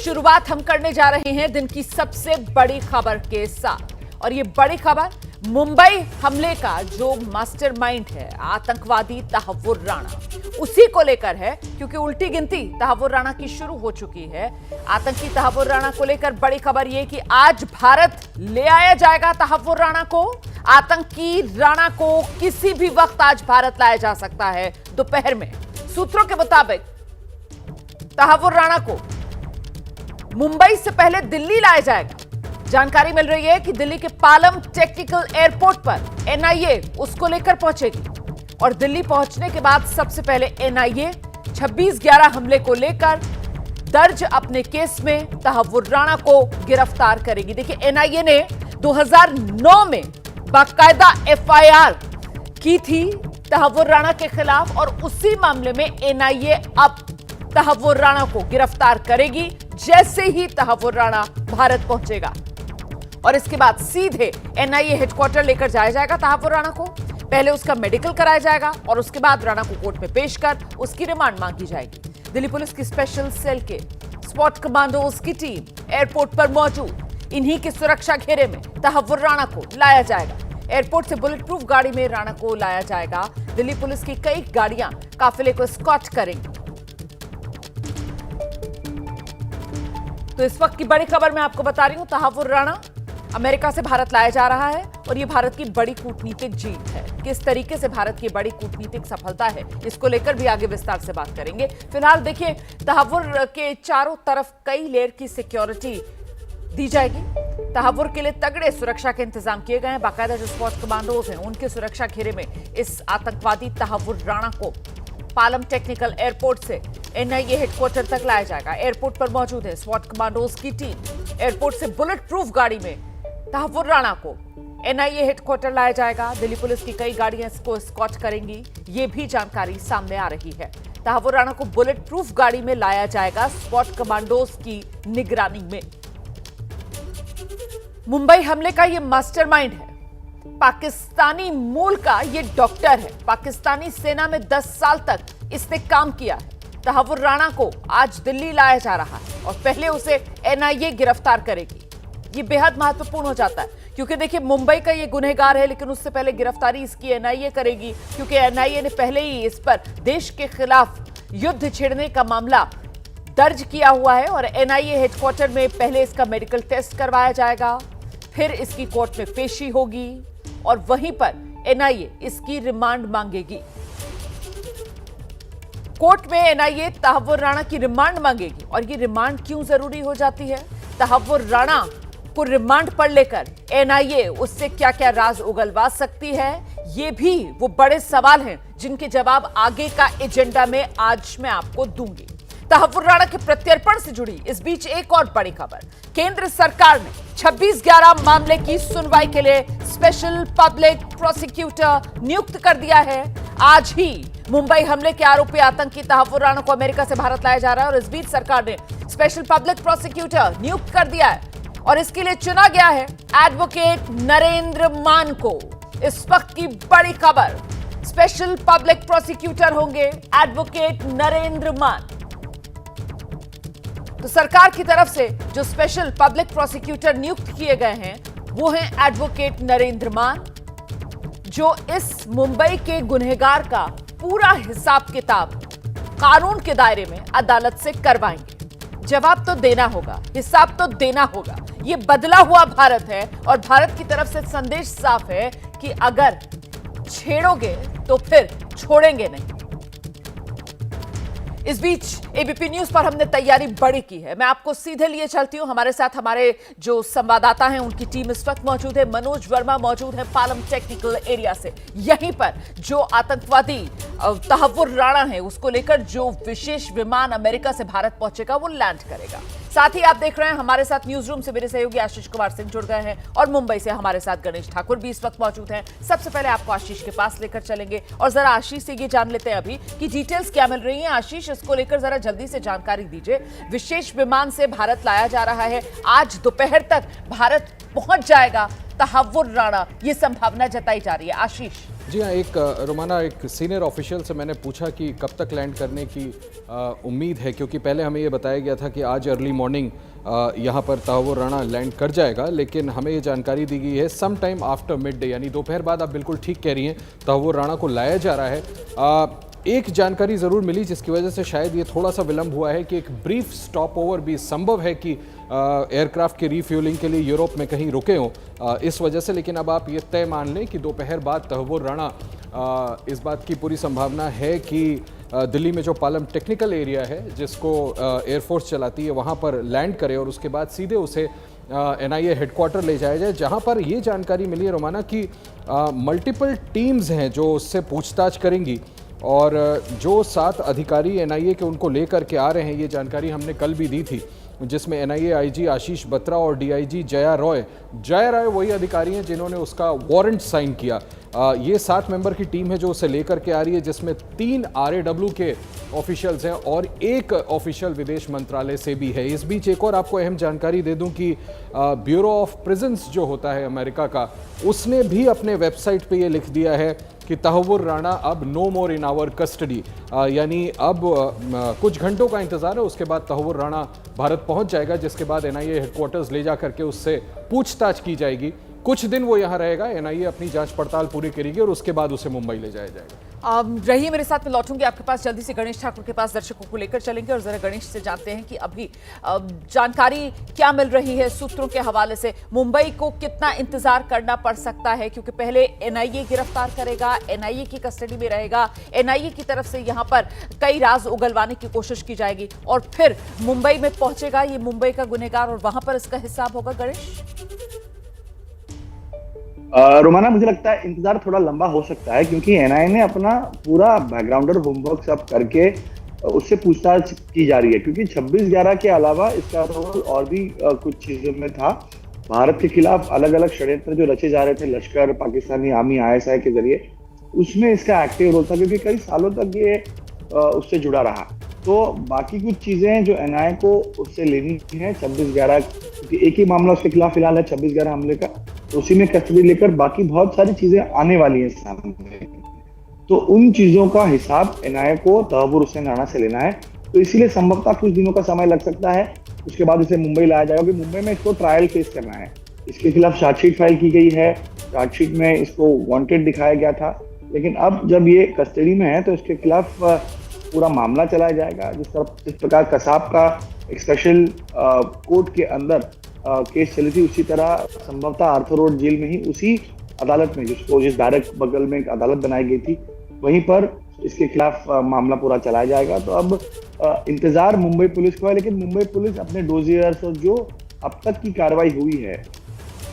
शुरुआत हम करने जा रहे हैं दिन की सबसे बड़ी खबर के साथ। और ये बड़ी खबर मुंबई हमले का जो मास्टरमाइंड है आतंकवादी तहव्वुर राणा, उसी को लेकर है, क्योंकि उल्टी गिनती तहव्वुर राणा की शुरू हो चुकी है। आतंकी तहव्वुर राणा को लेकर बड़ी खबर यह कि आज भारत ले आया जाएगा तहव्वुर राणा को। आतंकी राणा को किसी भी वक्त आज भारत लाया जा सकता है दोपहर में। सूत्रों के मुताबिक तहव्वुर राणा को मुंबई से पहले दिल्ली लाया जाएगा। जानकारी मिल रही है कि दिल्ली के पालम टेक्निकल एयरपोर्ट पर एनआईए उसको लेकर पहुंचेगी और दिल्ली पहुंचने के बाद सबसे पहले एनआईए 26/11 हमले को लेकर दर्ज अपने केस में तहव्वुर राणा को गिरफ्तार करेगी। देखिए, एनआईए ने 2009 में बाकायदा एफआईआर की थी तहव्वुर राणा के खिलाफ और उसी मामले में एनआईए अब तहव्वुर राणा को गिरफ्तार करेगी जैसे ही तहव्वुर राणा भारत पहुंचेगा। और इसके बाद सीधे एनआईए हेडक्वार्टर लेकर जाया जाएगा तहव्वुर राणा को। पहले उसका मेडिकल कराया जाएगा और उसके बाद राणा को कोर्ट में पेश कर उसकी रिमांड मांगी जाएगी। दिल्ली पुलिस की स्पेशल सेल के स्पॉट कमांडोज की टीम एयरपोर्ट पर मौजूद। इन्हीं की सुरक्षा घेरे में तहव्वुर राणा को लाया जाएगा। एयरपोर्ट से बुलेट प्रूफ गाड़ी में राणा को लाया जाएगा। दिल्ली पुलिस की कई गाड़ियां काफिले को एस्कॉर्ट करेंगी। तो इस वक्त की बड़ी खबर मैं आपको बता रही हूं, तहव्वुर राणा अमेरिका से भारत लाया जा रहा है और ये भारत की बड़ी कूटनीतिक जीत है। किस तरीके से भारत की बड़ी कूटनीतिक सफलता है, इसको लेकर भी आगे विस्तार से बात करेंगे। फिलहाल देखिए, तहव्वुर के चारों तरफ कई लेयर की सिक्योरिटी दी जाएगी। तहव्वुर के लिए तगड़े सुरक्षा के इंतजाम किए गए हैं। बाकायदा जो स्पॉट कमांडोज हैं उनके सुरक्षा घेरे में इस आतंकवादी तहव्वुर राणा को पालम टेक्निकल एयरपोर्ट से एनआईए हेडक्वार्टर तक लाया जाएगा। एयरपोर्ट पर मौजूद है स्पॉट कमांडोज की टीम। एयरपोर्ट से बुलेट प्रूफ गाड़ी में तहव्वुर राणा को एनआईए हेडक्वार्टर लाया जाएगा। दिल्ली पुलिस की कई गाड़ियां इसको एस्कॉर्ट करेंगी, ये भी जानकारी सामने आ रही है। तहव्वुर राणा को बुलेट प्रूफ गाड़ी में लाया जाएगा स्पॉट कमांडोज की निगरानी में। मुंबई हमले का ये मास्टरमाइंड है, पाकिस्तानी मूल का ये डॉक्टर है। पाकिस्तानी सेना में 10 साल तक इसने काम किया है। तहव्वुर राणा को आज दिल्ली लाया जा रहा है और पहले उसे एनआईए गिरफ्तार करेगी। ये बेहद महत्वपूर्ण हो जाता है क्योंकि देखिए, मुंबई का ये गुनहगार है, लेकिन उससे पहले गिरफ्तारी इसकी एनआईए करेगी क्योंकि एनआईए ने पहले ही इस पर देश के खिलाफ युद्ध छेड़ने का मामला दर्ज किया हुआ है। और एनआईए हेडक्वार्टर में पहले इसका मेडिकल टेस्ट करवाया जाएगा, फिर इसकी कोर्ट में पेशी होगी और वहीं पर एनआईए इसकी रिमांड मांगेगी। कोर्ट में एनआईए तहव्वुर राणा की रिमांड मांगेगी। और ये रिमांड क्यों जरूरी हो जाती है? तहव्वुर राणा को रिमांड पर लेकर एनआईए उससे क्या क्या राज उगलवा सकती है, ये भी वो बड़े सवाल हैं जिनके जवाब आगे का एजेंडा में आज मैं आपको दूंगी। तहव्वुर राणा के प्रत्यर्पण से जुड़ी इस बीच एक और बड़ी खबर, केंद्र सरकार ने 26/11 मामले की सुनवाई के लिए स्पेशल पब्लिक प्रोसिक्यूटर नियुक्त कर दिया है। आज ही मुंबई हमले के आरोपी आतंकी तहव्वुर राणा को अमेरिका से भारत लाया जा रहा है और इस बीच सरकार ने स्पेशल पब्लिक प्रोसिक्यूटर नियुक्त कर दिया है और इसके लिए चुना गया है एडवोकेट नरेंद्र मान को। इस वक्त की बड़ी खबर, स्पेशल पब्लिक प्रोसिक्यूटर होंगे एडवोकेट नरेंद्र मान। तो सरकार की तरफ से जो स्पेशल पब्लिक प्रोसिक्यूटर नियुक्त किए गए हैं वो हैं एडवोकेट नरेंद्र मान, जो इस मुंबई के गुनहगार का पूरा हिसाब किताब कानून के दायरे में अदालत से करवाएंगे। जवाब तो देना होगा, हिसाब तो देना होगा। ये बदला हुआ भारत है और भारत की तरफ से संदेश साफ है कि अगर छेड़ोगे तो फिर छोड़ेंगे नहीं। इस बीच एबीपी न्यूज पर हमने तैयारी बड़ी की है। मैं आपको सीधे लिए चलती हूं। हमारे साथ हमारे जो संवाददाता हैं उनकी टीम इस वक्त मौजूद है। मनोज वर्मा मौजूद है पालम टेक्निकल एरिया से। यहीं पर जो आतंकवादी तहव्वुर राणा है उसको लेकर जो विशेष विमान अमेरिका से भारत पहुंचेगा वो लैंड करेगा। साथ ही आप देख रहे हैं हमारे साथ न्यूज रूम से मेरे सहयोगी आशीष कुमार सिंह जुड़ गए हैं और मुंबई से हमारे साथ गणेश ठाकुर भी इस वक्त मौजूद हैं। सबसे पहले आपको आशीष के पास लेकर चलेंगे और जरा आशीष से ये जान लेते हैं अभी कि डिटेल्स क्या मिल रही हैं। आशीष, इसको लेकर जरा जल्दी से जानकारी दीजिए। विशेष विमान से भारत लाया जा रहा है, आज दोपहर तक भारत पहुंच जाएगा तहव्वुर राणा, ये संभावना जताई जा रही है। आशीष। जी हाँ, रोमाना एक सीनियर ऑफिशियल से मैंने पूछा कि कब तक लैंड करने की उम्मीद है, क्योंकि पहले हमें ये बताया गया था कि आज अर्ली मॉर्निंग यहाँ पर तहव्वुर राणा लैंड कर जाएगा, लेकिन हमें ये जानकारी दी गई है some time after midday, यानी दोपहर बाद। आप बिल्कुल ठीक कह रही हैं, तहव्वुर राणा को लाया जा रहा है। एक जानकारी ज़रूर मिली जिसकी वजह से शायद ये थोड़ा सा विलंब हुआ है कि एक ब्रीफ स्टॉप ओवर भी संभव है कि एयरक्राफ्ट के रीफ्यूलिंग के लिए यूरोप में कहीं रुके हों इस वजह से। लेकिन अब आप ये तय मान लें कि दोपहर बाद तहव्वुर राणा, इस बात की पूरी संभावना है कि दिल्ली में जो पालम टेक्निकल एरिया है जिसको एयरफोर्स चलाती है वहाँ पर लैंड करे और उसके बाद सीधे उसे NIA हेडक्वार्टर ले जाया जाए, जहाँ पर ये जानकारी मिली है रोमाना कि मल्टीपल टीम्स हैं जो उससे पूछताछ करेंगी और जो 7 अधिकारी NIA के उनको लेकर के आ रहे हैं, ये जानकारी हमने कल भी दी थी, जिसमें NIA IG आशीष बत्रा और DIG जया रॉय वही अधिकारी हैं जिन्होंने उसका वारंट साइन किया। ये 7 मेंबर की टीम है जो उसे लेकर के आ रही है, जिसमें 3 RAW के ऑफिशियल्स हैं और एक ऑफिशियल विदेश मंत्रालय से भी है। इस बीच एक और आपको अहम जानकारी दे दूं कि ब्यूरो ऑफ प्रिजन्स जो होता है अमेरिका का, उसने भी अपने वेबसाइट पे ये लिख दिया है कि तहव्वुर राणा अब no more in our custody, यानी अब कुछ घंटों का इंतजार है, उसके बाद तहव्वुर राणा भारत पहुंच जाएगा, जिसके बाद NIA हेडक्वार्टर्स ले जा करके उससे पूछताछ की जाएगी। कुछ दिन वो यहाँ रहेगा, NIA अपनी जांच पड़ताल पूरी करेगी और उसके बाद उसे मुंबई ले जाया जाएगा। रहिए मेरे साथ, में लौटूंगी आपके पास जल्दी से। गणेश ठाकुर के पास दर्शकों को लेकर चलेंगे और जरा गणेश से जानते हैं कि अभी जानकारी क्या मिल रही है सूत्रों के हवाले से। मुंबई को कितना इंतजार करना पड़ सकता है, क्योंकि पहले NIA गिरफ्तार करेगा, NIA की कस्टडी में रहेगा, NIA की तरफ से यहां पर कई राज उगलवाने की कोशिश की जाएगी और फिर मुंबई में पहुंचेगा ये मुंबई का गुनहगार और वहां पर इसका हिसाब होगा। गणेश, रोमाना, मुझे लगता है इंतजार थोड़ा लंबा हो सकता है, क्योंकि NIA ने अपना पूरा बैकग्राउंड और होमवर्क सब करके उससे पूछताछ की जा रही है, क्योंकि 26/11 के अलावा इसका रोल और भी कुछ चीजों में था। भारत के खिलाफ अलग अलग षड्यंत्र जो रचे जा रहे थे लश्कर, पाकिस्तानी आर्मी, ISI के जरिए, उसमें इसका एक्टिव रोल था, क्योंकि कई सालों तक ये उससे जुड़ा रहा। तो बाकी कुछ चीजें जो NIA को उससे लेनी है 26/11, क्योंकि एक ही मामला उसके खिलाफ फिलहाल है 26/11 हमले का, तो उसी में कस्टडी लेकर बाकी बहुत सारी चीजें आने वाली हैं सामने। तो उन चीजों का हिसाब NIA को तहव्वुर हुसैन राणा से लेना है, तो इसीलिए संभवतः कुछ दिनों का समय लग सकता है। उसके बाद इसे मुंबई लाया जाएगा, क्योंकि मुंबई में इसको ट्रायल फेस करना है। इसके खिलाफ चार्जशीट फाइल की गई है, चार्जशीट में इसको वांटेड दिखाया गया था, लेकिन अब जब ये कस्टडी में है तो इसके खिलाफ पूरा मामला चलाया जाएगा। जिस प्रकार कसाब का एक स्पेशल कोर्ट के अंदर केस चली थी, उसी तरह संभवतः आर्थर रोड जेल में ही उसी अदालत में, जिस डायरेक्ट बगल में एक अदालत बनाई गई थी, वहीं पर इसके खिलाफ मामला पूरा चलाया जाएगा। तो अब इंतजार मुंबई पुलिस को है, लेकिन मुंबई पुलिस अपने डोजियर्स और जो अब तक की कार्रवाई हुई है,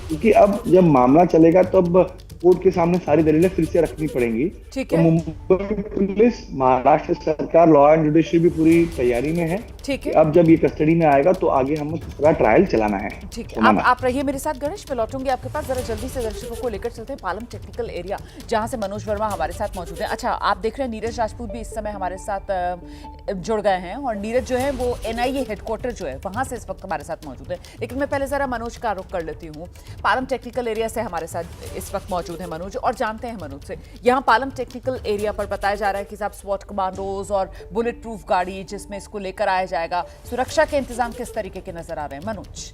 क्योंकि अब जब मामला चलेगा तो अब कोर्ट के सामने सारी दलीलें फिर से रखनी पड़ेंगी। तो मुंबई पुलिस, महाराष्ट्र सरकार, लॉ एंड जुडिशरी भी पूरी तैयारी में है। ठीक है, अब जब ये कस्टडी में आएगा तो आगे हम उसका ट्रायल चलाना है। ठीक है, आप रहिए मेरे साथ गणेश, मैं लौटूंगी आपके पास। जरा जल्दी से दर्शकों को लेकर चलते हैं पालम टेक्निकल एरिया, जहां से मनोज वर्मा हमारे साथ मौजूद है। अच्छा, आप देख रहे हैं नीरज राजपूत भी इस समय हमारे साथ जुड़ गए हैं और नीरज जो है वो NIA हेडक्वार्टर जो है वहां से इस वक्त हमारे साथ मौजूद है। लेकिन मैं पहले जरा मनोज का रुख कर लेती हूँ। पालम टेक्निकल एरिया से हमारे साथ इस वक्त मौजूद है मनोज, और जानते हैं मनोज से, यहाँ पालम टेक्निकल एरिया पर बताया जा रहा है कि साहब स्वॉट कमांडोज और बुलेट प्रूफ गाड़ी जिसमें इसको लेकर आया जाएगा, सुरक्षा के इंतजाम किस तरीके के नजर आ रहे हैं मनोज?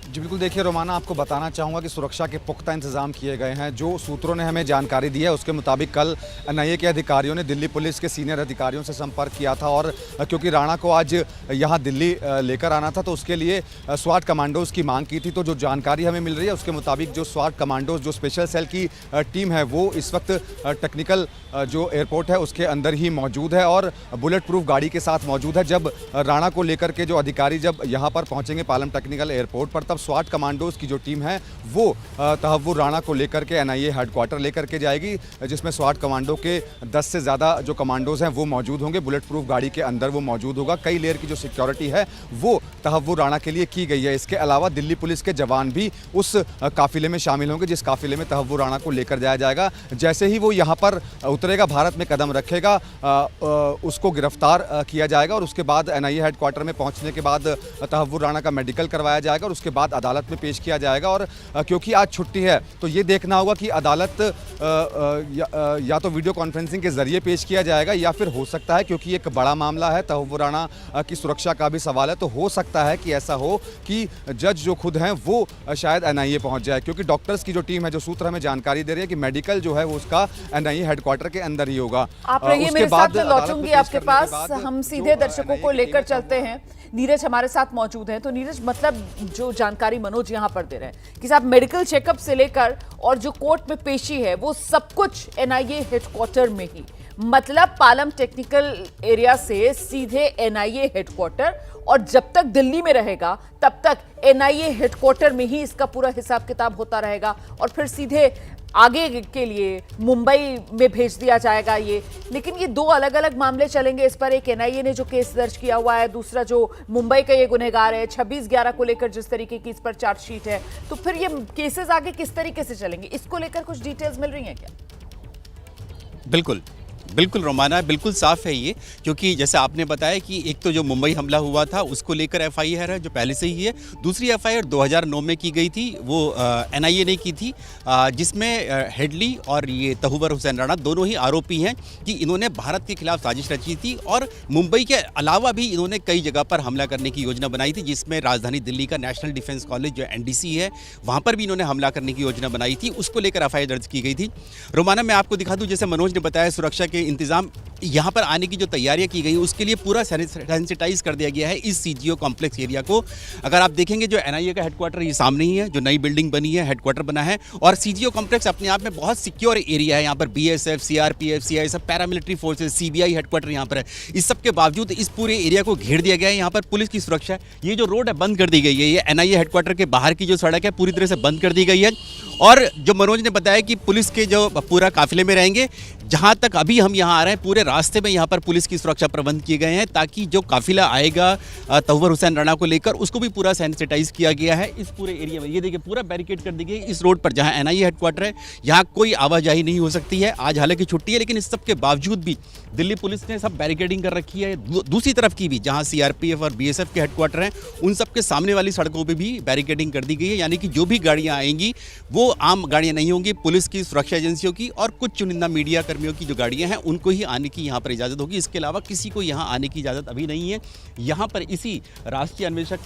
जी बिल्कुल, देखिए रोमाना, आपको बताना चाहूँगा कि सुरक्षा के पुख्ता इंतजाम किए गए हैं। जो सूत्रों ने हमें जानकारी दी है उसके मुताबिक कल NIA के अधिकारियों ने दिल्ली पुलिस के सीनियर अधिकारियों से संपर्क किया था, और क्योंकि राणा को आज यहाँ दिल्ली लेकर आना था तो उसके लिए स्वाट कमांडोज़ की मांग की थी। तो जो जानकारी हमें मिल रही है उसके मुताबिक जो स्वाट कमांडोज़, जो स्पेशल सेल की टीम है, वो इस वक्त टेक्निकल जो एयरपोर्ट है उसके अंदर ही मौजूद है और बुलेट प्रूफ गाड़ी के साथ मौजूद है। जब राणा को लेकर के जो अधिकारी जब यहाँ पर पहुँचेंगे पालम टेक्निकल एयरपोर्ट पर, तब स्वाट कमांडोज की जो टीम है वो तहव्वुर राणा को लेकर के NIA हेडक्वार्टर लेकर के जाएगी, जिसमें स्वाट कमांडो के 10 से ज़्यादा जो कमांडोज हैं वो मौजूद होंगे। बुलेट प्रूफ गाड़ी के अंदर वो मौजूद होगा। कई लेयर की जो सिक्योरिटी है वो तहव्वुर राणा के लिए की गई है। इसके अलावा दिल्ली पुलिस के जवान भी उस काफिले में शामिल होंगे, जिस काफिले में तहव्वुर राणा को लेकर जाया जाएगा। जैसे ही वो यहाँ पर उतरेगा, भारत में कदम रखेगा, उसको गिरफ्तार किया जाएगा और उसके बाद NIA हेडक्वार्टर में पहुँचने के बाद तहव्वुर राणा का मेडिकल करवाया जाएगा और उसके बाद बाद अदालत में पेश किया जाएगा। और क्योंकि आज छुट्टी है तो ये देखना होगा कि अदालत या तो वीडियो कॉन्फ्रेंसिंग के जरिए पेश किया जाएगा, या फिर हो सकता है, क्योंकि एक बड़ा मामला है, तहव्वुर राणा की सुरक्षा का भी सवाल है, तो हो सकता है कि ऐसा हो कि जज जो खुद हैं वो शायद एनआईए पहुंच जाए, क्योंकि डॉक्टर्स की जो टीम है, जो सूत्र हमें जानकारी दे रही है कि मेडिकल जो है वो उसका एनआईए हेडक्वार्टर के अंदर ही होगा। आप रहिए मेरे साथ, मैं लौटूंगी आपके पास। हम सीधे दर्शकों को लेकर चलते हैं। नीरज हमारे साथ मौजूद हैं। तो नीरज, मतलब जो जानकारी मनोज यहां पर दे रहे हैं कि साहब मेडिकल चेकअप से लेकर और जो कोर्ट में पेशी है वो सब कुछ एनआईए हेडक्वार्टर में ही, मतलब पालम टेक्निकल एरिया से सीधे एनआईए हेडक्वार्टर, और जब तक दिल्ली में रहेगा तब तक एनआईए हेडक्वार्टर में ही इसका पूरा हिसाब किताब होता रहेगा और फिर सीधे आगे के लिए मुंबई में भेज दिया जाएगा ये। लेकिन ये दो अलग अलग मामले चलेंगे इस पर। एक एनआईए ने जो केस दर्ज किया हुआ है, दूसरा जो मुंबई का ये गुनहगार है 26/11 को लेकर जिस तरीके की इस पर चार्जशीट है, तो फिर ये केसेस आगे किस तरीके से चलेंगे, इसको लेकर कुछ डिटेल्स मिल रही हैं क्या? बिल्कुल बिल्कुल रोमाना, बिल्कुल साफ है ये, क्योंकि जैसे आपने बताया कि एक तो जो मुंबई हमला हुआ था उसको लेकर एफआईआर है जो पहले से ही है। दूसरी एफआईआर 2009 में की गई थी, वो एनआईए ने की थी, जिसमें हेडली और ये तहव्वुर हुसैन राणा दोनों ही आरोपी हैं कि इन्होंने भारत के खिलाफ साजिश रची थी और मुंबई के अलावा भी इन्होंने कई जगह पर हमला करने की योजना बनाई थी, जिसमें राजधानी दिल्ली का नेशनल डिफेंस कॉलेज जो एनडीसी है वहाँ पर भी इन्होंने हमला करने की योजना बनाई थी, उसको लेकर एफआईआर दर्ज की गई थी। रोमाना, मैं आपको दिखा दूँ, जैसे मनोज ने बताया, सुरक्षा के इंतजाम यहाँ पर आने की जो तैयारियां की गई उसके लिए पूरा सैनिटाइज कर दिया गया है इस सीजीओ कॉम्प्लेक्स एरिया को। अगर आप देखेंगे जो एनआईए का हेडक्वार्टर ये सामने ही है, जो नई बिल्डिंग बनी है, हेडक्वार्टर बना है, और सीजीओ कॉम्प्लेक्स अपने आप में बहुत सिक्योर एरिया है। यहाँ पर बीएसएफ, सीआरपीएफ, सीआई, सब पैरामिलिट्री फोर्सेज, सीबीआई हेडक्वार्टर यहाँ पर है। इस सब के बावजूद इस पूरे एरिया को घेर दिया गया है। यहाँ पर पुलिस की सुरक्षा है। ये जो रोड है बंद कर दी गई है, ये एनआईए हेडक्वार्टर के बाहर की जो सड़क है पूरी तरह से बंद कर दी गई है। और जो मनोज ने बताया कि पुलिस के जो पूरा काफिले में रहेंगे, जहाँ तक अभी हम यहाँ आ रहे हैं पूरे रास्ते में यहाँ पर पुलिस की सुरक्षा प्रबंध किए गए हैं, ताकि जो काफिला आएगा तहव्वुर हुसैन राणा को लेकर उसको भी पूरा सैनिटाइज किया गया है इस पूरे एरिया में। ये देखिए पूरा बैरिकेड कर दी गई इस रोड पर जहाँ एनआईए हेडक्वार्टर है, यहाँ कोई आवाजाही नहीं हो सकती है। आज हालांकि छुट्टी है, लेकिन इस सब के बावजूद भी दिल्ली पुलिस ने सब बैरिकेडिंग कर रखी है। दूसरी तरफ की भी जहाँ सीआरपीएफ और बीएसएफ के हेडक्वार्टर हैं, उन सब के सामने वाली सड़कों पर भी बैरिकेडिंग कर दी गई है, यानी कि जो भी गाड़ियाँ आएंगी वो आम गाड़ियाँ नहीं होंगी, पुलिस की, सुरक्षा एजेंसियों की और कुछ चुनिंदा मीडिया कर्मियों की जो गाड़ियाँ हैं उनको ही आने की यहाँ पर इजाज़त होगी। इसके अलावा किसी को यहाँ आने की इजाज़त अभी नहीं है। यहाँ पर इसी राष्ट्रीय अन्वेषक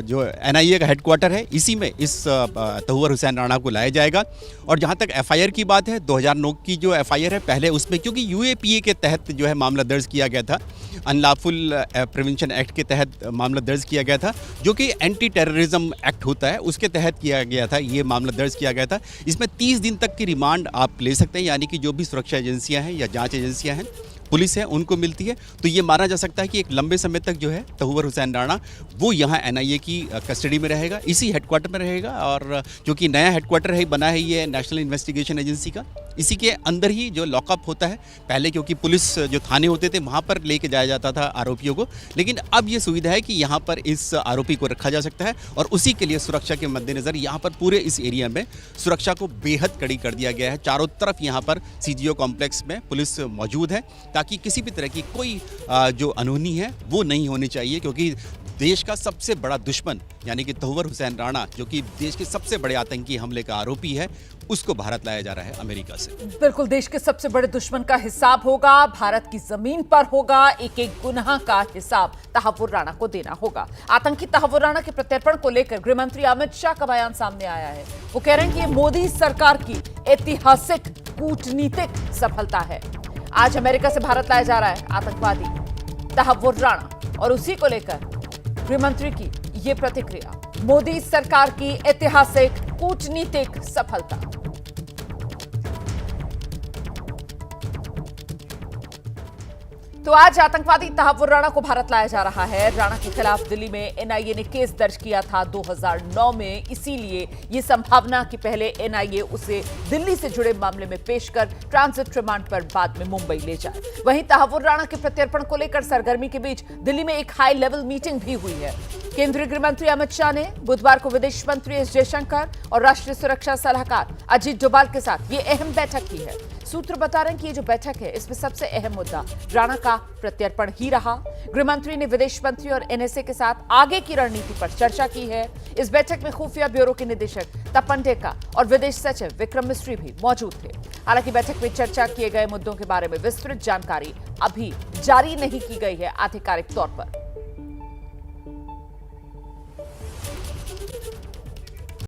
जो एनआईए का हेडक्वार्टर है, इसी में इस तहव्वुर हुसैन राणा को लाया जाएगा। और जहाँ तक एफआईआर की बात है, 2009 की जो एफआईआर है पहले उसमें, क्योंकि यूएपीए के तहत जो है मामला दर्ज किया गया था, अनलॉफुल प्रिवेंशन एक्ट के तहत मामला दर्ज किया गया था, जो कि एंटी टेररिज्म एक्ट होता है, उसके तहत किया गया था, ये मामला दर्ज किया गया था। इसमें 30 दिन तक की रिमांड आप ले सकते हैं, यानी कि जो भी सुरक्षा एजेंसियां हैं या जांच एजेंसियां हैं, पुलिस है, उनको मिलती है। तो ये माना जा सकता है कि एक लंबे समय तक जो है तहव्वुर हुसैन राणा वो यहाँ एनआईए की कस्टडी में रहेगा, इसी हेडक्वार्टर में रहेगा। और क्योंकि नया हेडक्वार्टर है बना है ये नेशनल इन्वेस्टिगेशन एजेंसी का, इसी के अंदर ही जो लॉकअप होता है, पहले क्योंकि पुलिस जो थाने होते थे वहाँ पर लेके जाया जाता था आरोपियों को, लेकिन अब ये सुविधा है कि यहाँ पर इस आरोपी को रखा जा सकता है। और उसी के लिए सुरक्षा के मद्देनज़र यहाँ पर पूरे इस एरिया में सुरक्षा को बेहद कड़ी कर दिया गया है। चारों तरफ यहाँ पर सीजीओ कॉम्प्लेक्स में पुलिस मौजूद है, ताकि किसी भी तरह की कोई जो अनहोनी है वो नहीं होनी चाहिए, क्योंकि देश का सबसे बड़ा दुश्मन यानी कि तहव्वुर हुसैन राणा, जो कि देश के सबसे बड़े आतंकी हमले का आरोपी है, उसको भारत लाया जा रहा है अमेरिका से। बिल्कुल, देश के सबसे बड़े दुश्मन का हिसाब होगा, भारत की जमीन पर होगा, एक एक गुनाह का हिसाब तहव्वुर राणा को देना होगा। आतंकी तहव्वुर राणा के प्रत्यर्पण को लेकर गृह मंत्री अमित शाह का बयान सामने आया है। वो कह रहे हैं कि ये मोदी सरकार की ऐतिहासिक कूटनीतिक सफलता है। आज अमेरिका से भारत लाया जा रहा है आतंकवादी तहव्वुर राणा, और उसी को लेकर गृहमंत्री की ये प्रतिक्रिया, मोदी सरकार की ऐतिहासिक कूटनीतिक सफलता। तो आज आतंकवादी तहव्वुर राणा को भारत लाया जा रहा है। राणा के खिलाफ दिल्ली में एनआईए ने केस दर्ज किया था 2009 में, इसीलिए ये संभावना कि पहले एनआईए उसे दिल्ली से जुड़े मामले में पेश कर ट्रांजिट रिमांड पर बाद में मुंबई ले जाए। वहीं तहव्वुर राणा के प्रत्यर्पण को लेकर सरगर्मी के बीच दिल्ली में एक हाई लेवल मीटिंग भी हुई है। केंद्रीय गृह मंत्री अमित शाह ने बुधवार को विदेश मंत्री एस जयशंकर और राष्ट्रीय सुरक्षा सलाहकार अजीत डोभाल के साथ ये अहम बैठक की है। सूत्र बता रहे हैं कि ये जो बैठक है इसमें सबसे अहम मुद्दा राणा का प्रत्यर्पण ही रहा। गृह मंत्री ने विदेश मंत्री और एनएसए के साथ आगे की रणनीति पर चर्चा की है। इस बैठक में खुफिया ब्यूरो के निदेशक तपन टेका और विदेश सचिव विक्रम मिस्री भी मौजूद थे। हालांकि बैठक में चर्चा किए गए मुद्दों के बारे में विस्तृत जानकारी अभी जारी नहीं की गई है आधिकारिक तौर पर।